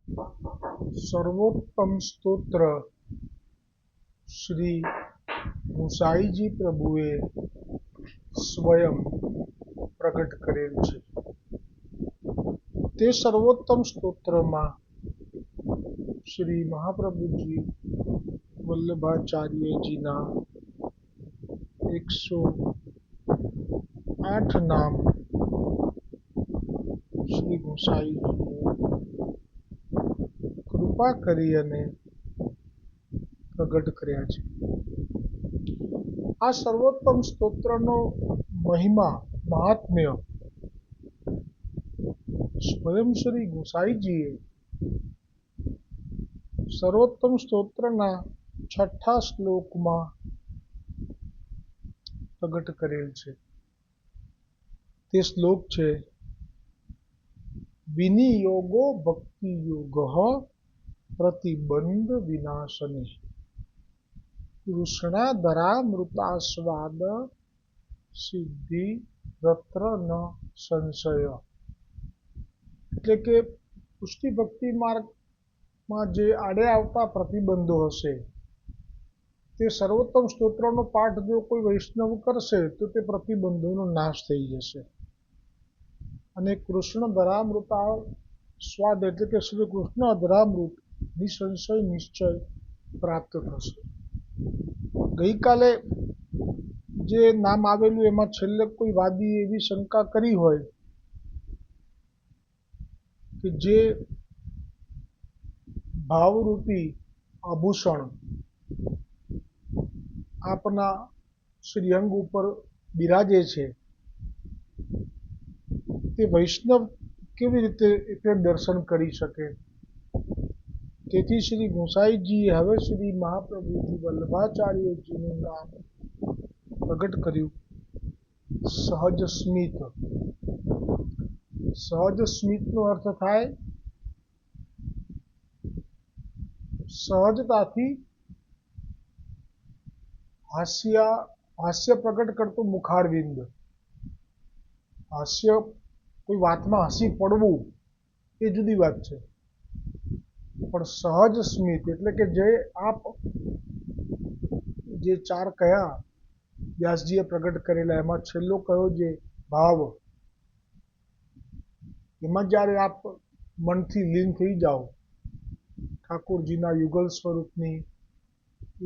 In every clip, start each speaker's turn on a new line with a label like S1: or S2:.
S1: સર્વોત્તમ સ્તોત્ર શ્રી ગુસાઈજી પ્રભુએ સ્વયં પ્રગટ કરેલ છે. તે સર્વોત્તમ સ્તોત્રમાં શ્રી મહાપ્રભુજી વલ્લભાચાર્યજીના 108 નામ શ્રી ગુસાઈજીએ કૃપા કરી અને પ્રગટ કર્યા છે. આ સર્વોત્તમ સ્તોત્રનો મહિમા મહાત્મ્ય સ્વયં શ્રી ગુસાઈજીએ સર્વોત્તમ સ્તોત્રના 6થા શ્લોકમાં પ્રગટ કરેલ છે. તે શ્લોક છે: વિનિયોગો ભક્તિ યોગઃ પ્રતિબંધ વિનાશને કૃષ્ણાદરામૃતાસ્વાદ સિદ્ધિ તત્ર ન સંશય. એટલે કે પુષ્ટિ ભક્તિ માર્ગમાં જે આડે આવતા પ્રતિબંધો હશે તે સર્વોત્તમ સ્તોત્રનો પાઠ જો કોઈ વૈષ્ણવ કરશે તો તે પ્રતિબંધોનો નાશ થઈ જશે અને કૃષ્ણ ધરામૃતા સ્વાદ એટલે કે શ્રી કૃષ્ણ અધરામૃત નિસંશય નિશ્ચય પ્રાપ્ત થશે. ગઈકાલે જે નામ આવેલું એમાં છેલ્લે કોઈ વાદી એવી શંકા કરી હોય કે જે ભાવરૂપી આભૂષણ આપના શ્રીઅંગ ઉપર બિરાજે છે તે વૈષ્ણવ કેવી રીતે તે દર્શન કરી શકે. તેથી શ્રી ગુસાઈજીએ હવે શ્રી મહાપ્રભુજી વલ્લભાચાર્યજીનું નામ પ્રગટ કર્યું, સહજ સ્મિત. સહજ સ્મિતનો અર્થ થાય સહજતાથી હાસ્ય પ્રગટ કરતું મુખારવિંદ. હાસ્ય કોઈ વાતમાં હસી પડવું એ જુદી વાત છે, પણ સહજ સ્મિત એટલે કે જે આપ જે 4 કયા વ્યાસજીએ પ્રગટ કરેલા એમાં છેલ્લો કયો જે ભાવ, એમાં જ્યારે આપ મનથી લીન થઈ જાઓ ઠાકોરજીના યુગલ સ્વરૂપની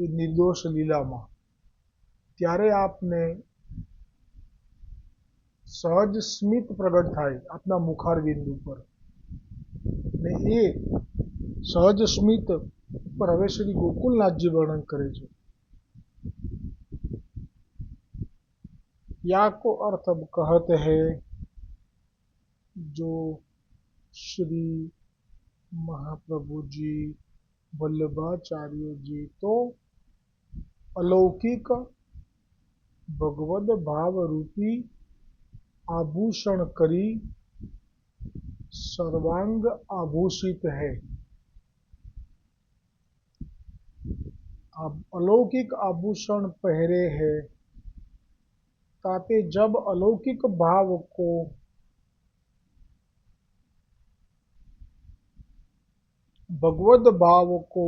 S1: એ નિર્દોષ લીલામાં, ત્યારે આપને સહજ સ્મિત પ્રગટ થાય આપના મુખારવિંદ ઉપર. અને એ સહજ સ્મિત પર હવે શ્રી ગોકુલનાથજી વર્ણન કરે છે. या को अर्थ अब कहते हैं जो श्री महाप्रभु जी वल्लभाचार्य जी तो अलौकिक भगवद भाव रूपी आभूषण करी सर्वांग आभूषित है. अलौकिक आभूषण पहरे है ताते जब अलौकिक भाव को भगवद भाव को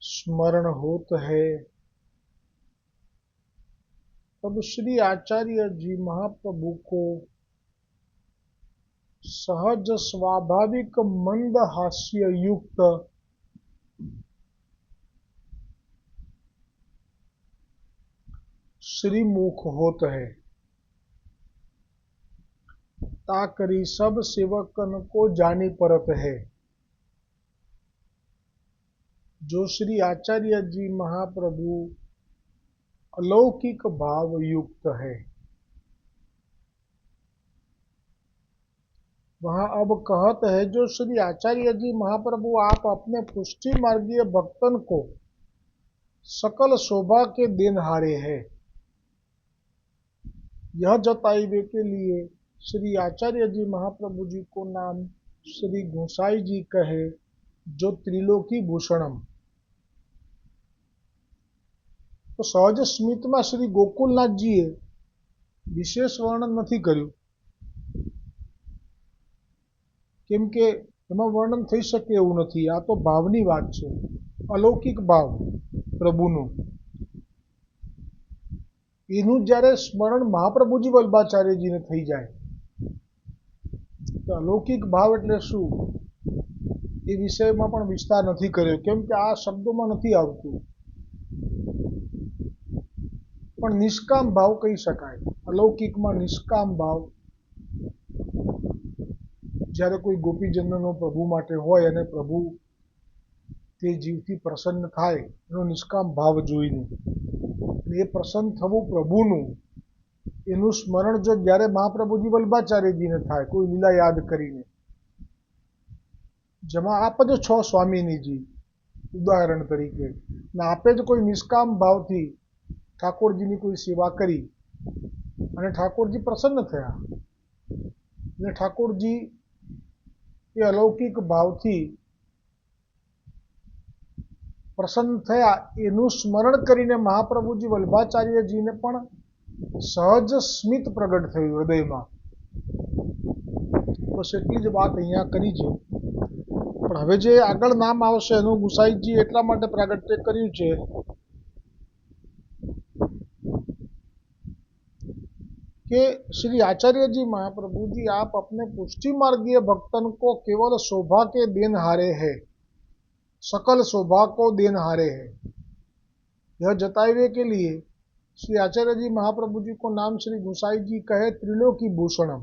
S1: स्मरण होत है तब श्री आचार्य जी महाप्रभु को सहज स्वाभाविक मंद हास्य युक्त श्रीमुख होत है. ताकरी सब सेवकन को जानी परत है. जो श्री आचार्य जी महाप्रभु अलौकिक भाव युक्त है. वहां अब कहत है जो श्री आचार्य जी महाप्रभु आप अपने पुष्टि मार्गीय भक्तन को सकल शोभा के देनहारे है. यह जताइबे के लिए श्री आचार्य जी महाप्रभु जी को नाम श्री गोसाई जी कहे जो त्रिलोकी भूषणम. तो सहज स्मित में श्री गोकुलनाथजीए विशेष वर्णन नहीं कर्યું, કેમ કે એમાં વર્ણન થઈ શકે એવું નથી. આ તો ભાવની વાત છે, અલૌકિક ભાવ પ્રભુનું. એનું જ્યારે સ્મરણ મહાપ્રભુજી વલ્લભાચાર્યજીને થઈ જાય તો અલૌકિક ભાવ એટલે શું એ વિષયમાં પણ વિસ્તાર નથી કર્યો, કેમ કે આ શબ્દોમાં નથી આવતું. પણ નિષ્કામ ભાવ કહી શકાય. અલૌકિકમાં નિષ્કામ ભાવ જ્યારે કોઈ ગોપીજનોનો પ્રભુ માટે હોય અને પ્રભુ તે જીવથી પ્રસન્ન થાય એનો નિષ્કામ ભાવ જોઈને, એ પ્રસન્ન થવું પ્રભુનું એનું સ્મરણ જો જ્યારે મહાપ્રભુજી વલ્લભાચાર્યજીને થાય કોઈ લીલા યાદ કરીને, જેમાં આપ જ છો સ્વામિનીજી ઉદાહરણ તરીકે, ને આપે જ કોઈ નિષ્કામ ભાવથી ઠાકોરજીની કોઈ સેવા કરી અને ઠાકોરજી પ્રસન્ન થયા અને ઠાકોરજી એ અલૌકિક ભાવથી પ્રસન્ન થયા એનું સ્મરણ કરીને મહાપ્રભુજી વલ્લભાચાર્યજીને પણ સહજ સ્મિત પ્રગટ થયું હૃદયમાં. બસ એટલી જ વાત અહીંયા કરી છે. પણ હવે જે આગળ નામ આવશે એનું ગુસાઈજી એટલા માટે પ્રાગટ્ય કર્યું છે कि श्री आचार्य जी महाप्रभु जी आप अपने पुष्टि मार्गीय भक्तन को केवल शोभा के देनहारे है, सकल शोभा को देनहारे है, यह जतावे के लिए श्री आचार्य जी महाप्रभु जी को नाम श्री गुसाई जी कहे त्रिलोकी भूषणम.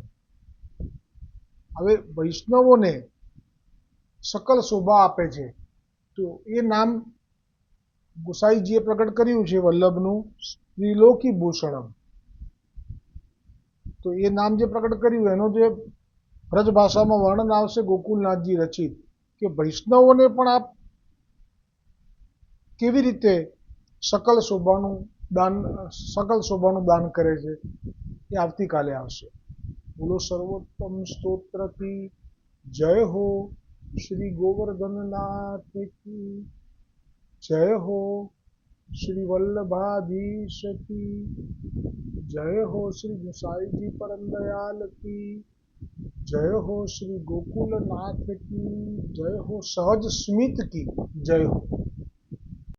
S1: હવે વૈષ્ણવોને સકલ શોભા આપે છે તો એ નામ ગુસાઈજીએ પ્રગટ કર્યું છે વલ્લભનું ત્રિલોકી ભૂષણમ. તો એ નામ જે પ્રગટ કર્યું એનો જે વ્રજ ભાષામાં વર્ણન આવશે ગોકુલનાથજી રચિત, કે વૈષ્ણવોને પણ આપ કેવી રીતે સકલ શોભાનું દાન કરે છે એ આવતીકાલે આવશે. બોલો સર્વોત્તમ સ્તોત્ર કી જય હો, શ્રી ગોવર્ધનનાથ કી જય હો, श्री वल्लभाधीश की जय हो, श्री गुसाई जी परम दयाल की जय हो, श्री गोकुलनाथ की जय हो, सहज स्मित की जय हो.